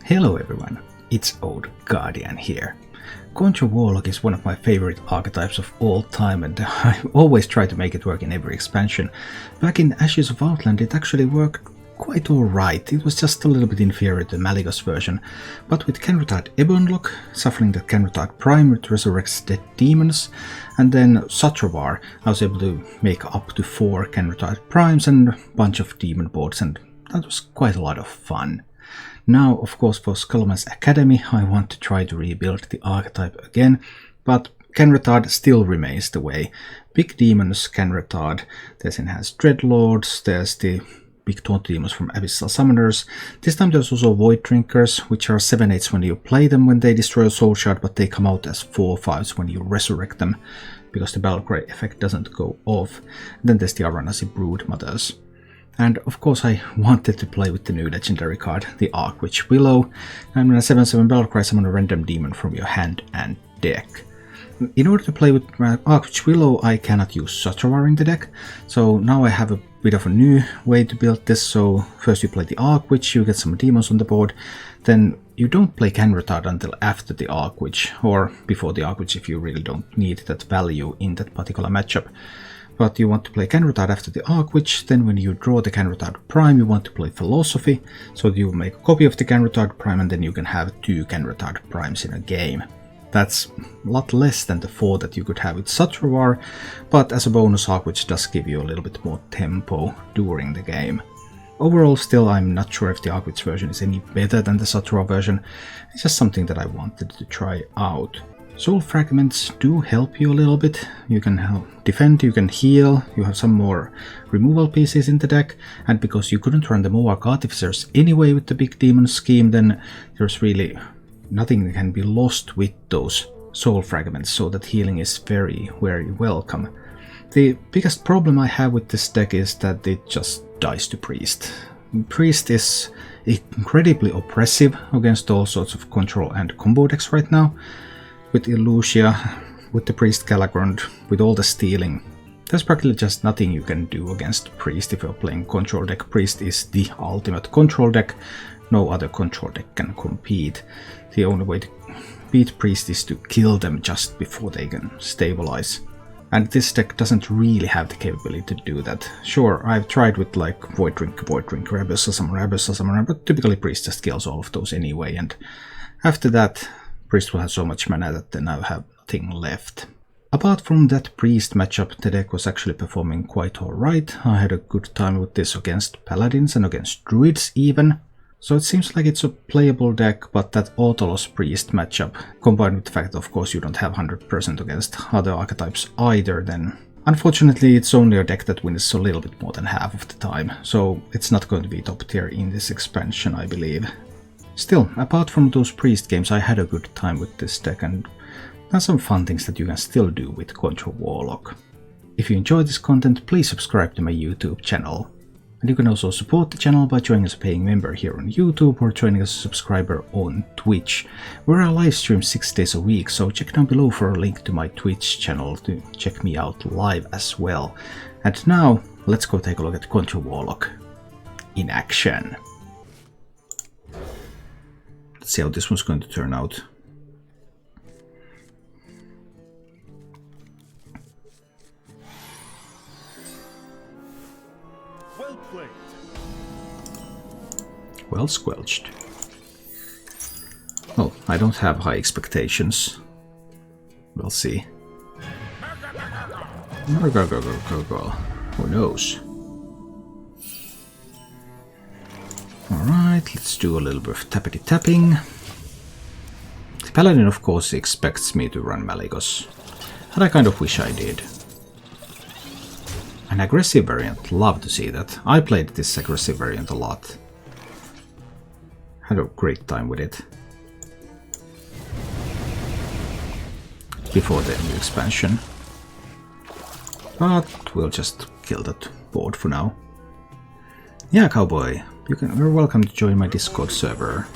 Hello everyone, it's Old Guardian here. Control Warlock is one of my favorite archetypes of all time, and I always try to make it work in every expansion. Back in Ashes of Outland it actually worked quite alright. It was just a little bit inferior to the Malygos version, but with Kenretard Ebb Unlock, suffering that Kenretard Prime resurrects dead demons, and then Satrovar, I was able to make up to 4 Kenretard Primes and a bunch of demon boards, and that was quite a lot of fun. Now, of course, for Scholomance Academy I want to try to rebuild the archetype again, but Kenretard still remains the way. Big demons Kenretard, there's Enhanced Dreadlords, there's the big taunt demons from Abyssal Summoners. This time there's also Void Drinkers, which are 7/8s when you play them when they destroy a soul shard, but they come out as 4/5s when you resurrect them, because the Battlecry effect doesn't go off. And then there's the Aranasi Broodmothers. And of course I wanted to play with the new legendary card, the Archwitch Willow. I'm in a 7/7 Battlecry, summon a random demon from your hand and deck. In order to play with Archwitch Willow I cannot use Satrovar in the deck, so now I have a bit of a new way to build this. So first you play the Archwitch, you get some demons on the board, then you don't play Kenretard until after the Archwitch, or before the Archwitch if you really don't need that value in that particular matchup. But you want to play Kenretard after the Archwitch, then when you draw the Kenretard Prime you want to play Philosophy, so you make a copy of the Kenretard Prime and then you can have 2 Kenretard Primes in a game. That's a lot less than the 4 that you could have with Satrovar, but as a bonus Archwitch does give you a little bit more tempo during the game. Overall still I'm not sure if the Archwitch version is any better than the Satrovar version, it's just something that I wanted to try out. Soul Fragments do help you a little bit. You can defend, you can heal, you have some more removal pieces in the deck, and because you couldn't run the Mohawk Artificers anyway with the big demon scheme, then there's really nothing that can be lost with those Soul Fragments, so that healing is very, very welcome. The biggest problem I have with this deck is that it just dies to Priest. Priest is incredibly oppressive against all sorts of control and combo decks right now. With Illusia, with the Priest Galagrond, with all the stealing, there's practically just nothing you can do against Priest if you're playing control deck. Priest is the ultimate control deck, no other control deck can compete. The only way to beat Priest is to kill them just before they can stabilize. And this deck doesn't really have the capability to do that. Sure, I've tried with like Void Drinker, Abyssal Summoner, but typically Priest just kills all of those anyway, and after that Priest will have so much mana that then I have nothing left. Apart from that Priest matchup, the deck was actually performing quite alright. I had a good time with this against Paladins and against Druids even. So it seems like it's a playable deck, but that Autolos Priest matchup, combined with the fact that of course you don't have 100% against other archetypes either, then unfortunately it's only a deck that wins a little bit more than half of the time, so it's not going to be top tier in this expansion, I believe. Still, apart from those Priest games, I had a good time with this deck, and there's some fun things that you can still do with Control Warlock. If you enjoy this content, please subscribe to my YouTube channel. And you can also support the channel by joining as a paying member here on YouTube or joining as a subscriber on Twitch, where I live stream 6 days a week, so check down below for a link to my Twitch channel to check me out live as well. And now, let's go take a look at Control Warlock in action. Let's see how this one's going to turn out. Well played. Well squelched. Well, I don't have high expectations. We'll see. Who knows? Alright, let's do a little bit of tappity tapping. The Paladin of course expects me to run Malygos, and I kind of wish I did. An aggressive variant, love to see that. I played this aggressive variant a lot. Had a great time with it. Before the new expansion. But we'll just kill that board for now. Yeah, cowboy. You're welcome to join my Discord server.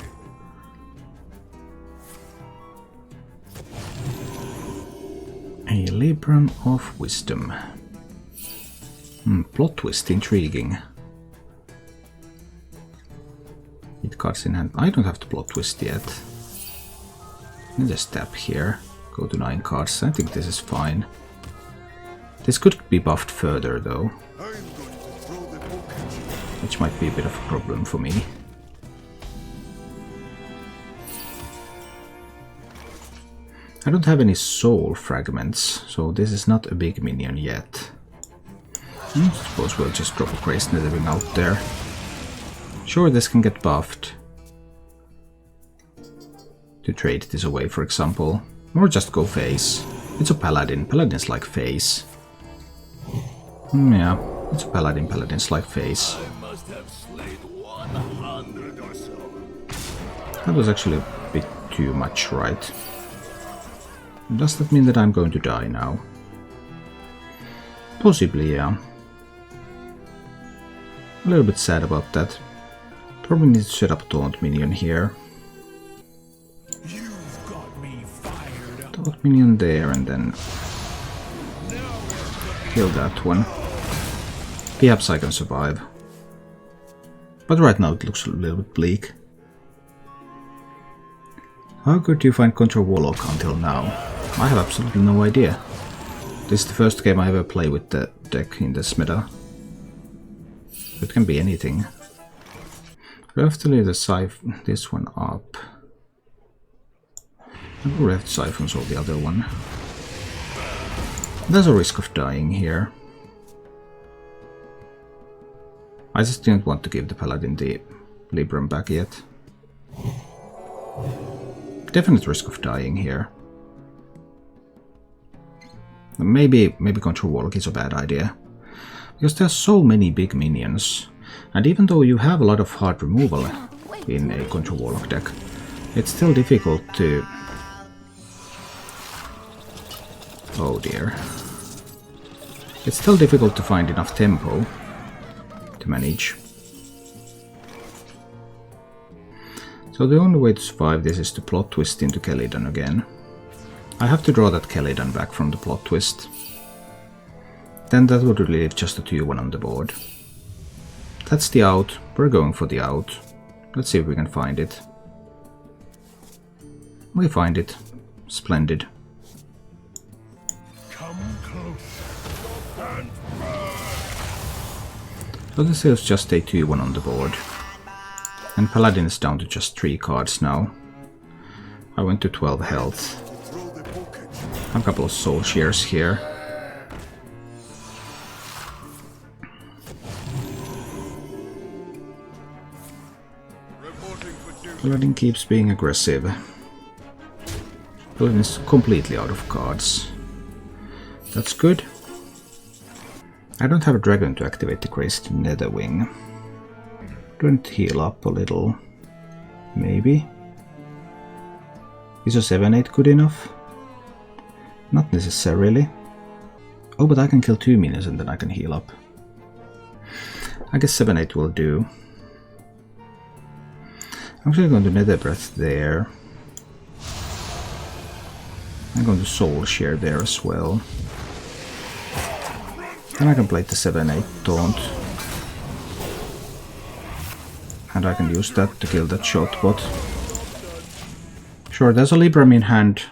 A Libram of Wisdom. Plot twist, intriguing. 8 cards in hand. I don't have to plot twist yet. Let me just tap here. Go to 9 cards. I think this is fine. This could be buffed further though, which might be a bit of a problem for me. I don't have any soul fragments, so this is not a big minion yet. I suppose we'll just drop a Crazed Netherwing out there. Sure, this can get buffed. To trade this away, for example. Or just go face. It's a Paladin. Paladins like face. Yeah, it's a Paladin. Paladins like face. That was actually a bit too much, right? Does that mean that I'm going to die now? Possibly, yeah. A little bit sad about that. Probably need to set up a taunt minion here. Taunt minion there and then kill that one. Perhaps I can survive. But right now it looks a little bit bleak. How good do you find Control Warlock until now? I have absolutely no idea. This is the first game I ever play with the deck in this meta. It can be anything. We have to leave this one up. I will have to siphons or the other one. There's a risk of dying here. I just didn't want to give the Paladin the Libram back yet. Definite risk of dying here. Maybe Control Warlock is a bad idea. Because there's so many big minions. And even though you have a lot of hard removal in a Control Warlock deck, it's still difficult to... Oh dear. It's still difficult to find enough tempo to manage. So the only way to survive this is to plot twist into Kelidon again. I have to draw that Kelidon back from the plot twist. Then that would leave just a 2-1 on the board. That's the out. We're going for the out. Let's see if we can find it. We find it. Splendid. So this is just a 2-1 on the board. And Paladin is down to just 3 cards now. I went to 12 health. I have a couple of soul shears here. Paladin keeps being aggressive. Paladin is completely out of cards. That's good. I don't have a dragon to activate the Crazed Netherwing. Don't heal up a little. Maybe. Is a 7-8 good enough? Not necessarily. Oh, but I can kill 2 minions and then I can heal up. I guess 7-8 will do. I'm actually going to Nether Breath there. I'm going to Soul Share there as well. Then I can play the 7-8 Taunt. And I can use that to kill that Shotbot. Sure, there's a Libram in hand.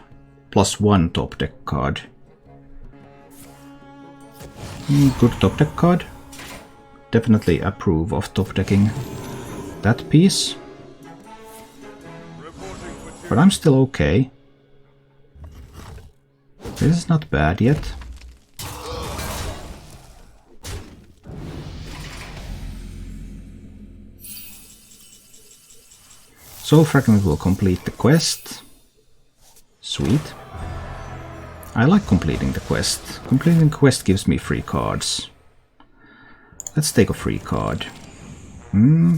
+1 top deck card. Good top deck card. Definitely approve of top decking that piece. But I'm still okay. This is not bad yet. Soul Fragment will complete the quest. Sweet. I like completing the quest. Completing the quest gives me free cards. Let's take a free card.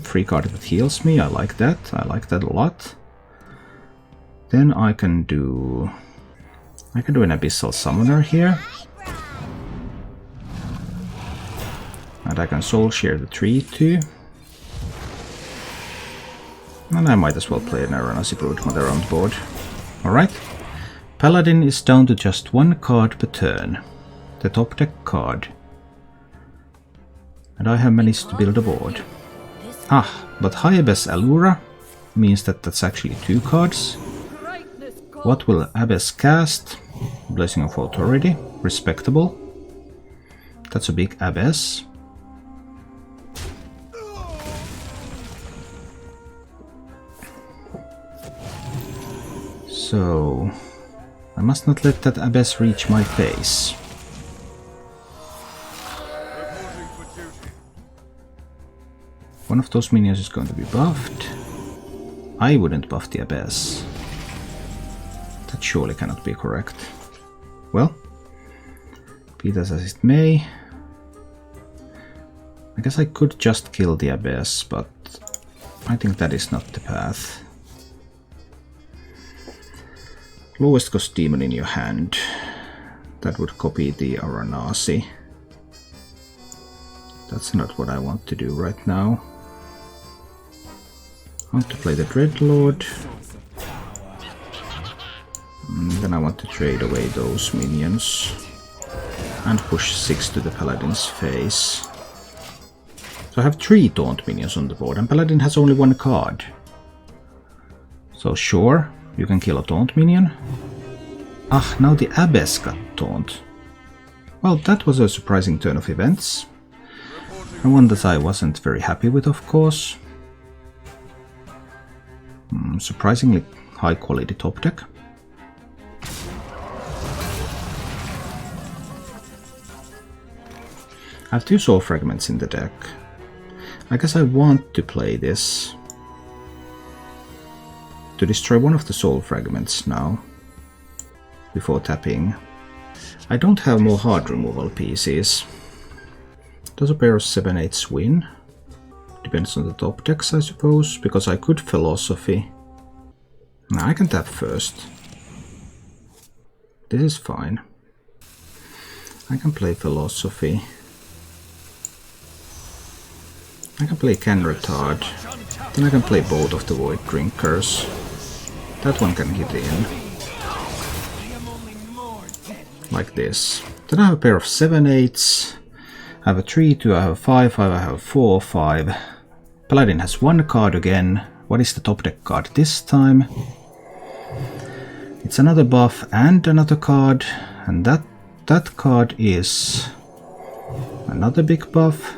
Free card that heals me. I like that. I like that a lot. Then I can do an Abyssal Summoner here. And I can Soul Share the tree too. And I might as well play an Aranasi Broodmother on the board. Alright. Paladin is down to just 1 card per turn. The top deck card. And I have managed to build a board. Ah, but Hyebes Allura means that that's actually 2 cards. What will Abyss cast? Blessing of Authority. Respectable. That's a big Abyss. So I must not let that Abyss reach my face. One of those minions is going to be buffed. I wouldn't buff the Abyss. That surely cannot be correct. Well, be that as it may. I guess I could just kill the Abyss, but I think that is not the path. Lowest cost demon in your hand. That would copy the Aranasi. That's not what I want to do right now. I want to play the Dreadlord. Then I want to trade away those minions. And push 6 to the Paladin's face. So I have 3 Taunt minions on the board, and Paladin has only 1 card. So sure, you can kill a Taunt minion. Ah, now the Abyss got Taunt. Well, that was a surprising turn of events. And one that I wasn't very happy with, of course. Surprisingly high quality top deck. I have 2 soul fragments in the deck. I guess I want to play this to destroy one of the soul fragments now, before tapping. I don't have more hard removal pieces. Does a pair of 7/8 win? Depends on the top decks, I suppose, because I could Philosophy. No, I can tap first. This is fine. I can play Philosophy. I can play Can Retard. Then I can play both of the Void Drinkers. That one can hit in. Like this. Then I have a pair of 7/8s. I have a 3-2, I have a 5-5, I have a 4-5. Paladin has 1 card again. What is the top deck card this time? It's another buff and another card. And that card is another big buff.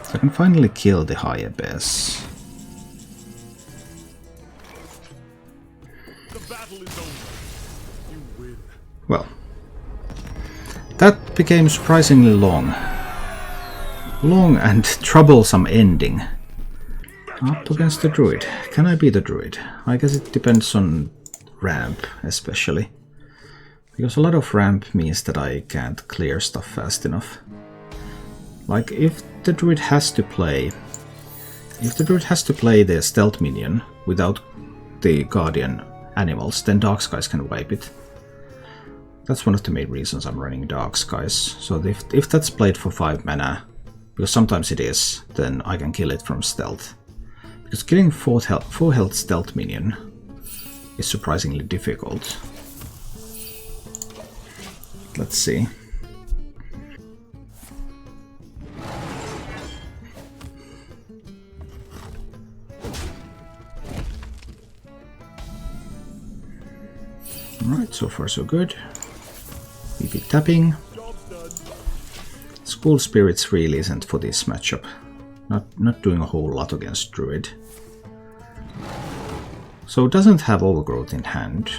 So I can finally kill the High Abyss. Well, that became surprisingly long. Long and troublesome ending. Up against the Druid. Can I be the Druid? I guess it depends on ramp, especially. Because a lot of ramp means that I can't clear stuff fast enough. Like, if the Druid has to play... If the Druid has to play the stealth minion without the Guardian animals, then Dark Skies can wipe it. That's one of the main reasons I'm running Dark Skies. So if that's played for 5 mana, because sometimes it is, then I can kill it from stealth. Because killing 4 health stealth minion is surprisingly difficult. Let's see. Alright, so far so good. We be tapping. School Spirits really isn't for this matchup. Not doing a whole lot against Druid. So it doesn't have Overgrowth in hand.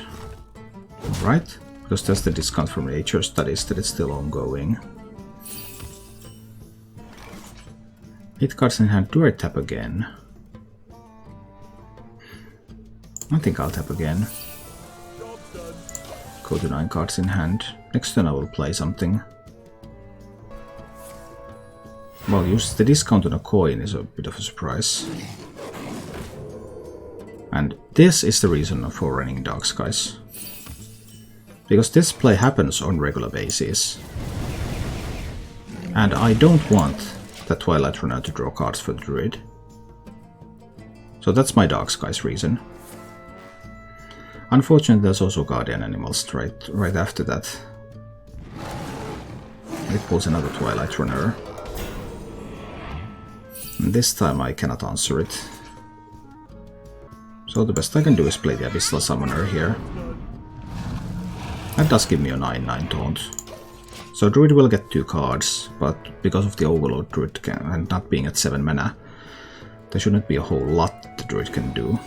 Right? Because that's the discount from Nature Studies that it's still ongoing. 8 cards in hand. Do I tap again? I think I'll tap again. Go to 9 cards in hand. Next turn I will play something. Well, use the discount on a coin is a bit of a surprise. And this is the reason for running Dark Skies. Because this play happens on regular basis. And I don't want the Twilight Runner to draw cards for the Druid. So that's my Dark Skies reason. Unfortunately, there's also Guardian Animals right after that. It pulls another Twilight Runner. And this time I cannot answer it. So the best I can do is play the Abyssal Summoner here. That does give me a 9/9 taunt. So Druid will get 2 cards, but because of the Overload Druid and not being at 7 mana, there shouldn't be a whole lot the Druid can do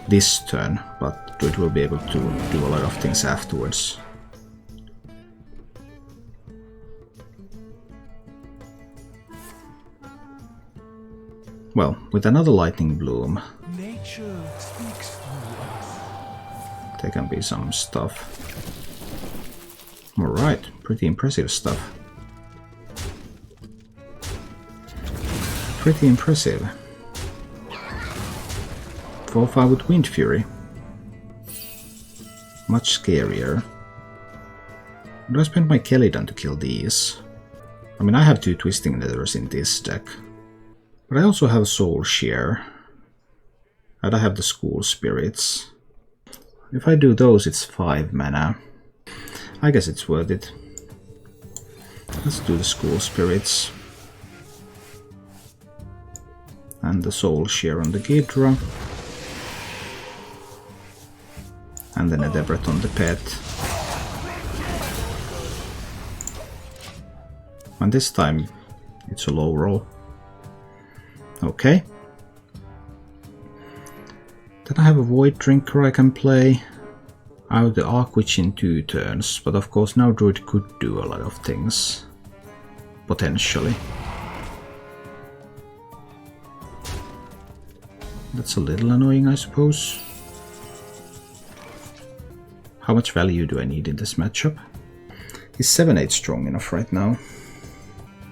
this turn, but Druid will be able to do a lot of things afterwards. Well, with another Lightning Bloom, there can be some stuff. Alright, pretty impressive stuff. Pretty impressive. 4/5 with Wind Fury. Much scarier. Do I spend my Paladin to kill these? I mean, I have 2 Twisting Nethers in this deck. But I also have Soul Shear. And I have the School Spirits. If I do those, it's 5 mana. I guess it's worth it. Let's do the School Spirits. And the Soul Shear on the Ghidra. And then a Debret on the Pet. And this time it's a low roll. Okay. Then I have a Void Drinker I can play. I have the Archwitch in 2 turns, but of course now Druid could do a lot of things. Potentially. That's a little annoying, I suppose. How much value do I need in this matchup? Is 7/8 strong enough right now?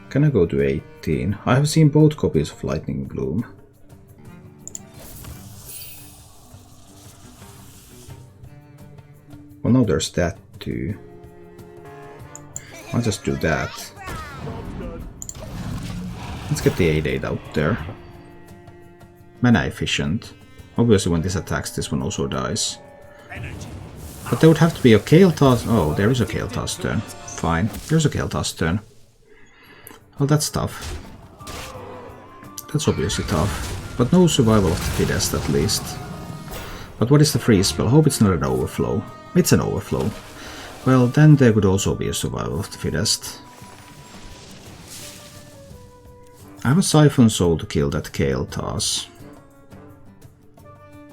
Can I go to 18? I have seen both copies of Lightning Bloom. Well, no, there's that too. I'll just do that. Let's get the 8/8 out there. Mana efficient. Obviously when this attacks, this one also dies. But there would have to be a Kael'thas. Oh, there is a Kael'thas turn. Fine, there's a Kael'thas turn. Well, that's tough. That's obviously tough. But no survival of the fittest, at least. But what is the freeze spell? Hope it's not an overflow. It's an overflow. Well, then there could also be a survival of the fittest. I have a Siphon Soul to kill that Kael'thas.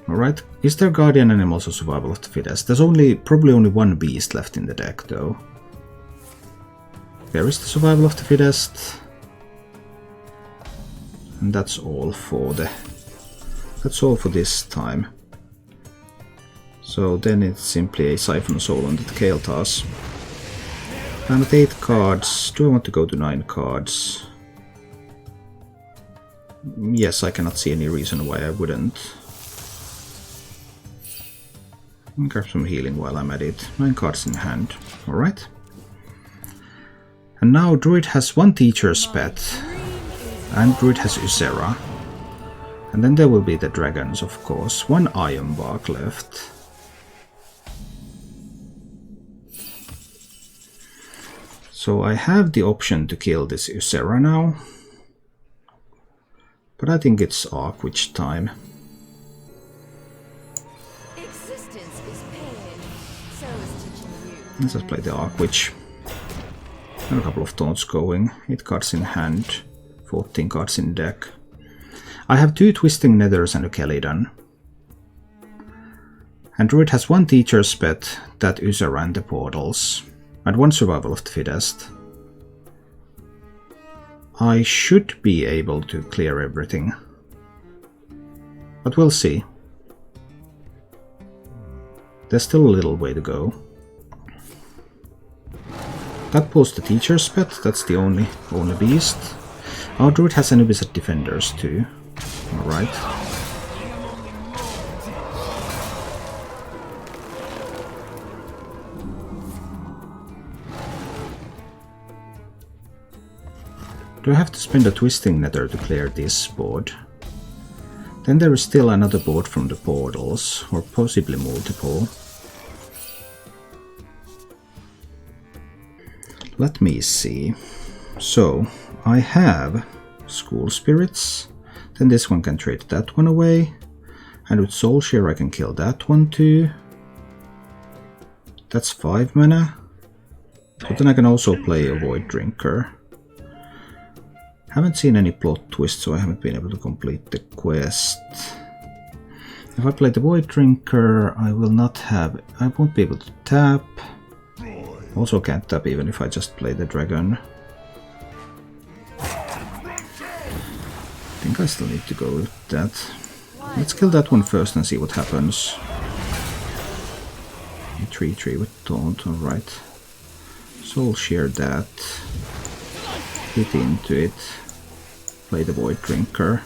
Alright, is there Guardian Animals or Survival of the Fittest? There's probably only 1 beast left in the deck, though. There is the Survival of the Fittest. And that's all for this time. So then it's simply a Siphon Soul on the Kael'thas. And at 8 cards, do I want to go to 9 cards? Yes, I cannot see any reason why I wouldn't. Grab some healing while I'm at it. 9 cards in hand. Alright. And now Druid has 1 Teacher's Pet. And Druid has Ysera. And then there will be the dragons, of course. 1 Ironbark left. So I have the option to kill this Ysera now. But I think it's Archwitch time. Let's just play the Archwitch. And a couple of taunts going. 8 cards in hand, 14 cards in deck. I have 2 Twisting Nethers and a Paladin. And Druid has 1 Teacher's Pet, that Ysera and the Portals. And 1 Survival of the Fittest. I should be able to clear everything. But we'll see. There's still a little way to go. That pulls the Teacher's Pet, that's the only beast. Our Druid has Anubis Defenders too. Alright. Do I have to spend a Twisting Nether to clear this board? Then there is still another board from the portals, or possibly multiple. Let me see. So, I have School Spirits, Then this one can trade that one away. And with Soul Share I can kill that one too. That's 5 mana. But then I can also play a Void Drinker. Haven't seen any plot twists, so I haven't been able to complete the quest. If I play the Void Drinker, I won't be able to tap. Also can't tap even if I just play the dragon. I think I still need to go with that. Let's kill that one first and see what happens. 3/3 with taunt, alright. Soul Share that. Hit into it. Play the Void Drinker.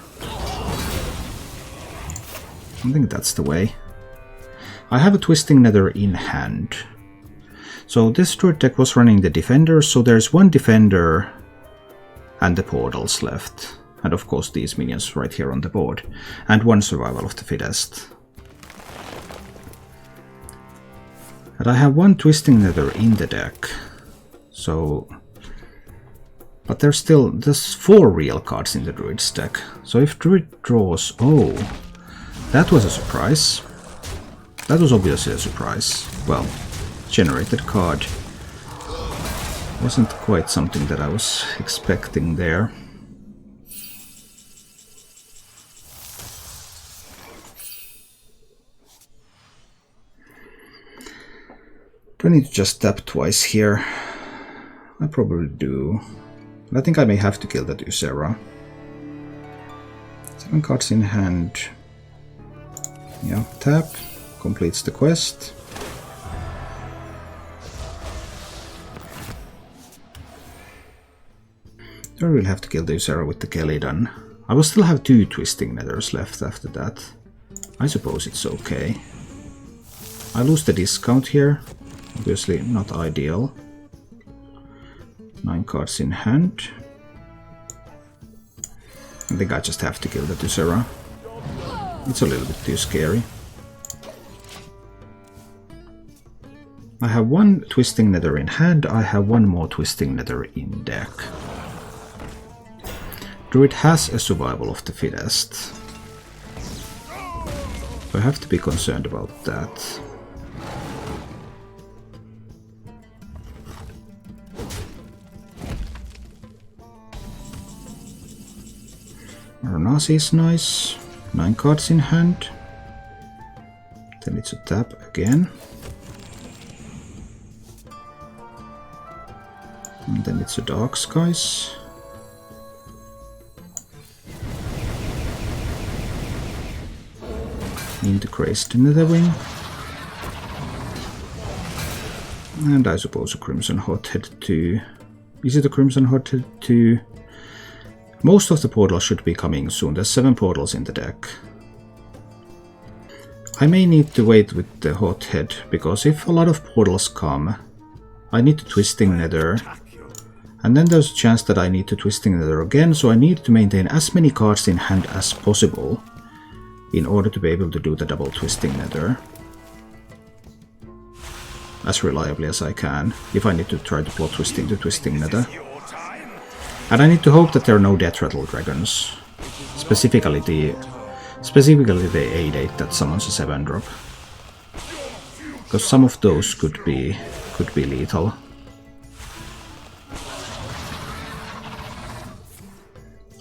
I think that's the way. I have a Twisting Nether in hand. So this Druid deck was running the Defenders, so there's one Defender and the Portals left. And of course these minions right here on the board. And one Survival of the Fittest. And I have one Twisting Nether in the deck. So... But there's 4 real cards in the Druid's deck. So if Druid draws... Oh! That was a surprise. That was obviously a surprise. Well, generated card. Wasn't quite something that I was expecting there. Do I need to just tap twice here? I probably do. But I think I may have to kill that Ysera. 7 cards in hand. Yeah, tap. Completes the quest. I will have to kill the Ysera with the Kellydan. I will still have 2 Twisting Nethers left after that. I suppose it's okay. I lose the discount here. Obviously not ideal. 9 cards in hand. I think I just have to kill the Ysera. It's a little bit too scary. I have 1 Twisting Nether in hand, I have 1 more Twisting Nether in deck. Druid has a Survival of the Fittest. So I have to be concerned about that. Aronasi is nice. 9 cards in hand. Then it's a tap again. And then it's a Dark Skies. Into Crazed Netherwing. And I suppose a Crimson Hothead too. Is it a Crimson Hothead too? Most of the portals should be coming soon. There's 7 portals in the deck. I may need to wait with the Hothead, because if a lot of portals come, I need to Twisting Nether. And then there's a chance that I need to Twisting Nether again, so I need to maintain as many cards in hand as possible in order to be able to do the double Twisting Nether as reliably as I can, if I need to try to plot Twisting to Twisting Nether. And I need to hope that there are no Death Rattle Dragons, specifically the 8/8 that summons a 7-drop, because some of those could be lethal.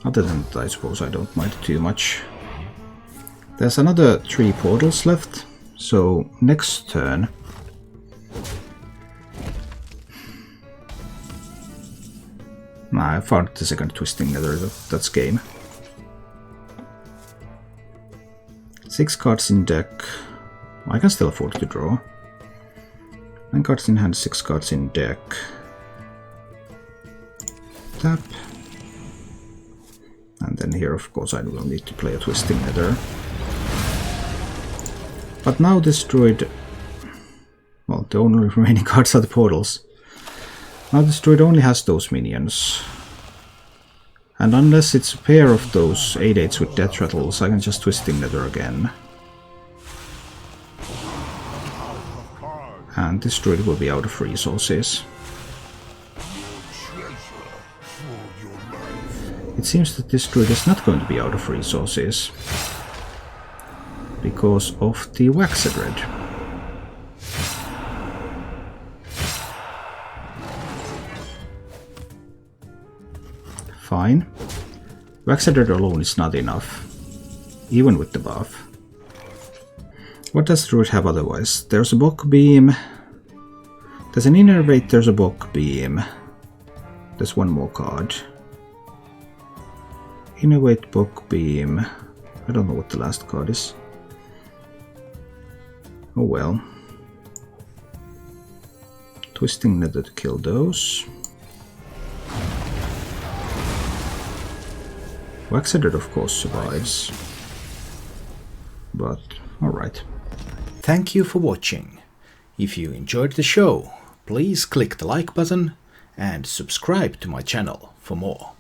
Other than that, I suppose I don't mind too much. There's another 3 portals left, so next turn I found the second Twisting Nether, that's game. 6 cards in deck. I can still afford to draw. 9 cards in hand, 6 cards in deck. Tap. And then here, of course, I will need to play a Twisting Nether. But now this Druid... Well, the only remaining cards are the portals. Now this Druid only has those minions. And unless it's a pair of those 8/8s with Death Rattles, I can just Twisting Nether again. And this Druid will be out of resources. It seems that this druid is not going to be out of resources because of the Waxed Red. Fine. Waxed Red alone is not enough, even with the buff. What does Druid have otherwise? There's a Bock Beam. There's an Innervate, there's a Bock Beam. There's one more card. Innervate, Bock Beam. I don't know what the last card is. Oh well. Twisting Nether to kill those. Waxed Red of course survives. But alright. Thank you for watching. If you enjoyed the show, please click the like button and subscribe to my channel for more.